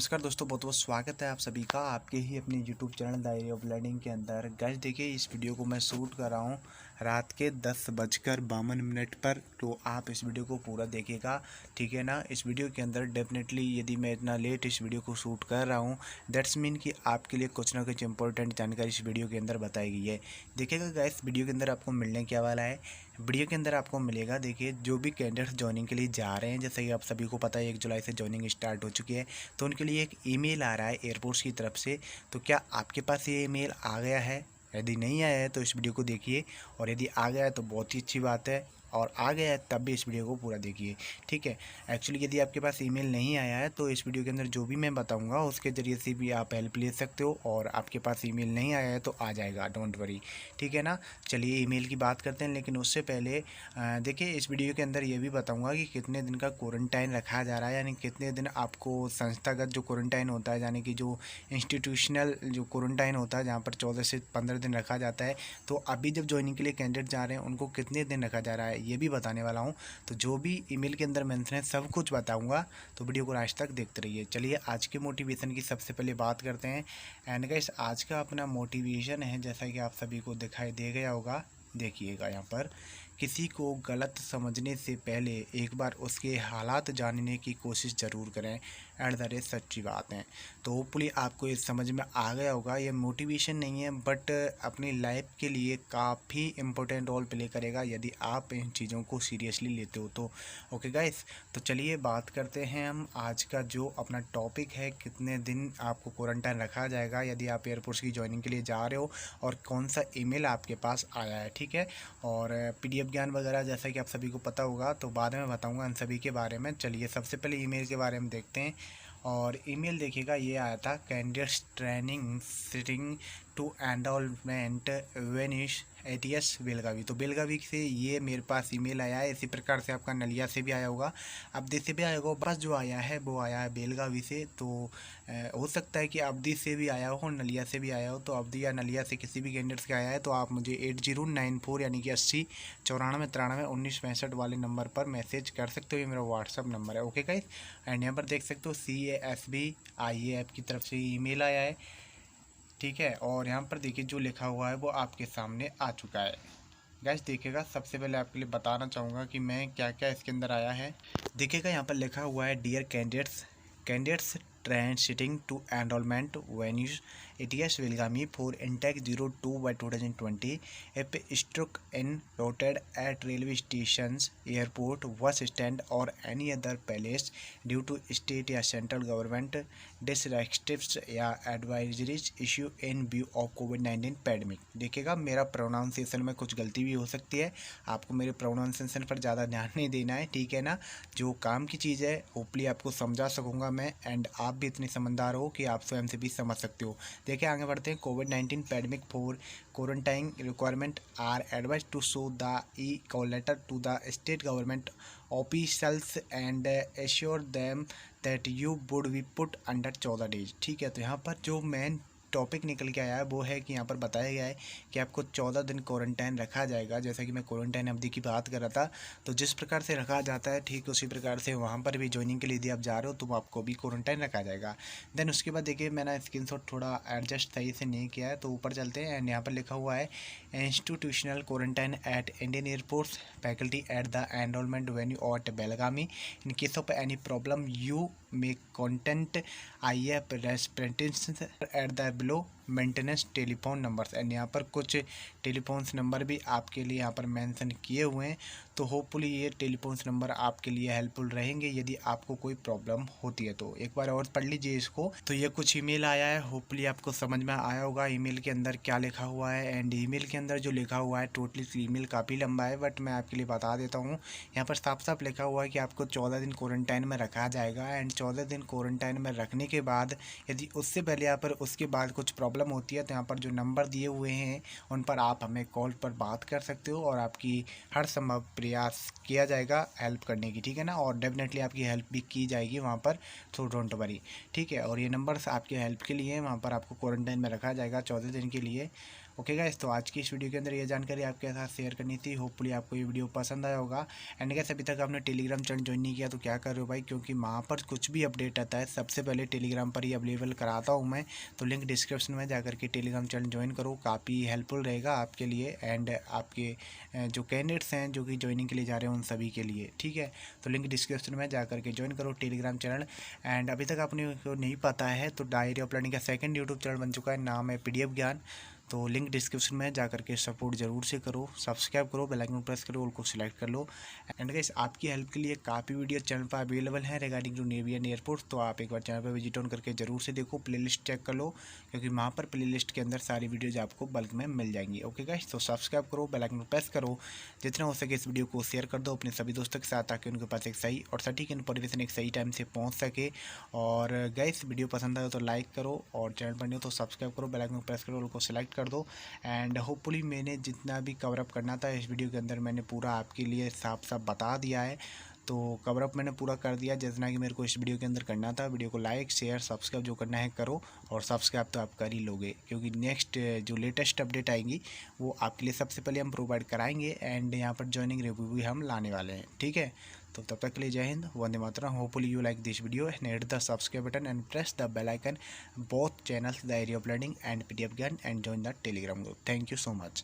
नमस्कार दोस्तों, बहुत बहुत स्वागत है आप सभी का आपके ही अपने YouTube channel diary of learning के अंदर। गाइस देखिए, इस वीडियो को मैं शूट कर रहा हूँ रात के 10:52 पर। तो आप इस वीडियो को पूरा देखिएगा, ठीक है ना। इस वीडियो के अंदर डेफिनेटली यदि मैं इतना लेट इस वीडियो को शूट कर रहा हूँ, दैट्स मीन कि आपके लिए कुछ ना कुछ इंपॉर्टेंट जानकारी इस वीडियो के अंदर बताई गई है। देखिएगा गाइस, वीडियो के अंदर आपको मिलने क्या वाला है। वीडियो के अंदर आपको मिलेगा, देखिए, जो भी कैंडिडेट्स ज्वाइनिंग के लिए जा रहे हैं, जैसे कि आप सभी को पता है 1 जुलाई से ज्वाइनिंग स्टार्ट हो चुकी है, तो उनके लिए एक ईमेल आ रहा है एयरफोर्स की तरफ से। तो क्या आपके पास ये ईमेल आ गया है? यदि नहीं आया है तो इस वीडियो को देखिए, और यदि आ गया है तो बहुत ही अच्छी बात है, और आ गया है तब भी इस वीडियो को पूरा देखिए, ठीक है। एक्चुअली यदि आपके पास ईमेल नहीं आया है तो इस वीडियो के अंदर जो भी मैं बताऊंगा उसके ज़रिए से भी आप हेल्प ले सकते हो, और आपके पास ईमेल नहीं आया है तो आ जाएगा, डोंट वरी, ठीक है ना। चलिए ईमेल की बात करते हैं, लेकिन उससे पहले देखिए, इस वीडियो के अंदर ये भी बताऊंगा कि कितने दिन का क्वारंटाइन रखा जा रहा है, यानी कितने दिन आपको संस्थागत जो क्वारंटाइन होता है, यानी कि जो इंस्टीट्यूशनल जो क्वारंटाइन होता है, जहाँ पर 14 से 15 दिन रखा जाता है, तो अभी जब ज्वाइनिंग के लिए कैंडिडेट जा रहे हैं उनको कितने दिन रखा जा रहा है ये भी बताने वाला हूँ। तो जो भी ईमेल के अंदर मेंशन है सब कुछ बताऊँगा, तो वीडियो को लास्ट तक देखते रहिए। चलिए आज के मोटिवेशन की सबसे पहले बात करते हैं। एंड गाइस, आज का अपना मोटिवेशन है, जैसा कि आप सभी को दिखाई दे गया होगा, देखिएगा यहाँ पर। किसी को गलत समझने से पहले एक बार उसके हालात जानने की कोशिश ज़रूर करें। एट द रेट सच्ची बात है। तो होपफुली आपको ये समझ में आ गया होगा। ये मोटिवेशन नहीं है, बट अपनी लाइफ के लिए काफ़ी इम्पोर्टेंट रोल प्ले करेगा यदि आप इन चीज़ों को सीरियसली लेते हो तो। ओके गाइस, तो चलिए बात करते हैं हम आज का जो अपना टॉपिक है, कितने दिन आपको क्वारंटाइन रखा जाएगा यदि आप एयरफोर्स की ज्वाइनिंग के लिए जा रहे हो, और कौन सा ईमेल आपके पास आया है, ठीक है। और पीडीएफ ज्ञान वगैरह जैसा कि आप सभी को पता होगा, तो बाद में बताऊंगा इन सभी के बारे में। चलिए सबसे पहले ईमेल के बारे में देखते हैं। और ईमेल देखिएगा, ये आया था, candidates training sitting to enrollment venue is ATS Belagavi. तो बेलगावी से ये मेरे पास ईमेल आया है। इसी प्रकार से आपका नलिया से भी आया होगा, अवधि से भी आया होगा, बस जो आया है वो आया है बेलगावी से। तो हो सकता है कि अवधि से भी आया हो, नलिया से भी आया हो। तो अवधि या नलिया से किसी भी कैंडिडेट से आया है तो आप मुझे 8094 यानी कि 80 94 93 19 65 वाले नंबर पर मैसेज कर सकते हो। ये मेरा व्हाट्सअप नंबर है। ओके गाइस, एंड यहाँ पर देख सकते हो CASBIE की तरफ से ईमेल आया है, ठीक है। और यहाँ पर देखिए जो लिखा हुआ है वो आपके सामने आ चुका है। गैस देखिएगा, सबसे पहले आपके लिए बताना चाहूँगा कि मैं क्या क्या इसके अंदर आया है। देखिएगा यहाँ पर लिखा हुआ है, dear candidates transiting to enrollment venues ATS Vilgami for intake 02/2020 if struck in roted at railway stations, airport, bus stand or any other place due to state या central government directives या advisories issue in view of COVID-19 pandemic। देखिएगा, मेरा pronunciation में कुछ गलती भी हो सकती है, आपको मेरे प्रोनाउंसिएशन पर ज़्यादा ध्यान नहीं देना है, ठीक है ना। जो काम की चीज़ है होपफुली आपको समझा सकूँगा मैं, एंड आप भी इतने समझदार हो कि आप स्वयं से भी समझ सकते हो। देखिए आगे बढ़ते हैं। COVID-19 pandemic for quarantine requirement are advise to show the e call letter to the state government officials and assure them that you would be put under 14 days, ठीक है। तो यहाँ पर जो मेन टॉपिक निकल के आया है वो है कि यहाँ पर बताया गया है कि आपको 14 दिन क्वारंटाइन रखा जाएगा। जैसा कि मैं क्वारंटाइन अवधि की बात कर रहा था, तो जिस प्रकार से रखा जाता है ठीक उसी प्रकार से वहाँ पर भी ज्वाइनिंग के लिए यदि आप जा रहे हो तो आपको भी क्वारंटाइन रखा जाएगा। देन उसके बाद देखिए, मैंने स्क्रीनशॉट थोड़ा एडजस्ट सही से नहीं किया है, तो ऊपर चलते हैं। एंड यहाँ पर लिखा हुआ है, institutional quarantine at Indian air force faculty at the enrolment venue at Belagavi. In case of any problem you may contact IF representation at the below maintenance telephone numbers. And यहाँ पर कुछ टेलीफोन्स नंबर भी आपके लिए यहाँ पर मेंशन किए हुए हैं, तो होपफुली ये टेलीफोन्स नंबर आपके लिए हेल्पफुल रहेंगे यदि आपको कोई प्रॉब्लम होती है। तो एक बार और पढ़ लीजिए इसको। तो ये कुछ ईमेल आया है, होपफुली आपको समझ में आया होगा ईमेल के अंदर क्या लिखा हुआ है। एंड ईमेल के अंदर जो लिखा हुआ है, टोटली ईमेल काफ़ी लंबा है, बट मैं आपके लिए बता देता हूँ। यहाँ पर साफ साफ लिखा हुआ है कि आपको 14 दिन क्वारंटाइन में रखा जाएगा। एंड 14 दिन क्वारंटाइन में रखने के बाद यदि उससे पहले यहाँ पर उसके बाद कुछ प्रॉब्लम होती है तो यहाँ पर जो नंबर दिए हुए हैं उन पर आप हमें कॉल पर बात कर सकते हो, और आपकी हर संभव प्रयास किया जाएगा हेल्प करने की, ठीक है ना। और डेफिनेटली आपकी हेल्प भी की जाएगी वहाँ पर, तो डोंट वरी, ठीक है। और ये नंबर्स आपकी हेल्प के लिए हैं, वहाँ पर आपको क्वारंटाइन में रखा जाएगा 14 दिन के लिए। ओके गाइस, तो आज की इस वीडियो के अंदर ये जानकारी आपके साथ शेयर करनी थी। होपफुली आपको ये वीडियो पसंद आया होगा। एंड गाइस, अभी तक आपने टेलीग्राम चैनल ज्वाइन नहीं किया तो क्या कर रहे हो भाई, क्योंकि वहाँ पर कुछ भी अपडेट आता है सबसे पहले टेलीग्राम पर ही अवेलेबल कराता हूँ मैं। तो लिंक डिस्क्रिप्शन में जाकर के टेलीग्राम चैनल ज्वाइन करो, काफ़ी हेल्पफुल रहेगा आपके लिए एंड आपके जो कैंडिडेट्स हैं जो कि ज्वाइनिंग के लिए जा रहे हैं उन सभी के लिए। ठीक है, तो लिंक डिस्क्रिप्शन में जाकर के ज्वाइन करो टेलीग्राम चैनल। एंड अभी तक आपने को नहीं पता है तो डायरी ऑफ लर्निंग का सेकंड यूट्यूब चैनल बन चुका है, नाम है PDF ज्ञान। तो लिंक डिस्क्रिप्शन में जाकर के सपोर्ट जरूर से करो, सब्सक्राइब करो, बेल आइकन प्रेस करो, ऑल को सिलेक्ट कर लो। एंड गाइस, आपकी हेल्प के लिए काफ़ी वीडियो चैनल पर अवेलेबल है regarding to navy and air force. तो आप एक बार चैनल पर विजिट ऑन करके जरूर से देखो, प्लेलिस्ट चेक कर लो, क्योंकि वहाँ पर प्लेलिस्ट के अंदर सारी वीडियोज आपको बल्क में मिल जाएंगी। ओके गाइस, तो सब्सक्राइब करो, बेल आइकन प्रेस करो, जितना हो सके इस वीडियो को शेयर कर दो अपने सभी दोस्तों के साथ, ताकि उनके पास एक सही और सटीक इन्फॉर्मेशन एक सही टाइम से पहुँच सके। और गाइस, वीडियो पसंद आए तो लाइक करो और चैनल पर नहीं हो तो सब्सक्राइब करो, बेल आइकन प्रेस करो, ऑल को सिलेक्ट कर दो। एंड होपफुली मैंने जितना भी कवरअप करना था इस वीडियो के अंदर मैंने पूरा आपके लिए साफ साफ बता दिया है। तो कवरअप मैंने पूरा कर दिया जितना कि मेरे को इस वीडियो के अंदर करना था। वीडियो को लाइक शेयर सब्सक्राइब जो करना है करो, और सब्सक्राइब तो आप कर ही लोगे, क्योंकि नेक्स्ट जो लेटेस्ट अपडेट आएंगी वो आपके लिए सबसे पहले हम प्रोवाइड कराएंगे। एंड यहाँ पर ज्वाइनिंग रिव्यू भी हम लाने वाले हैं। ठीक है, तो तब तक के लिए जय हिंद, वंदे मातरम। Hopefully you like this video and hit the subscribe button and press the bell icon both channels the area of learning and PDF Gyan and join the Telegram group. Thank you so much.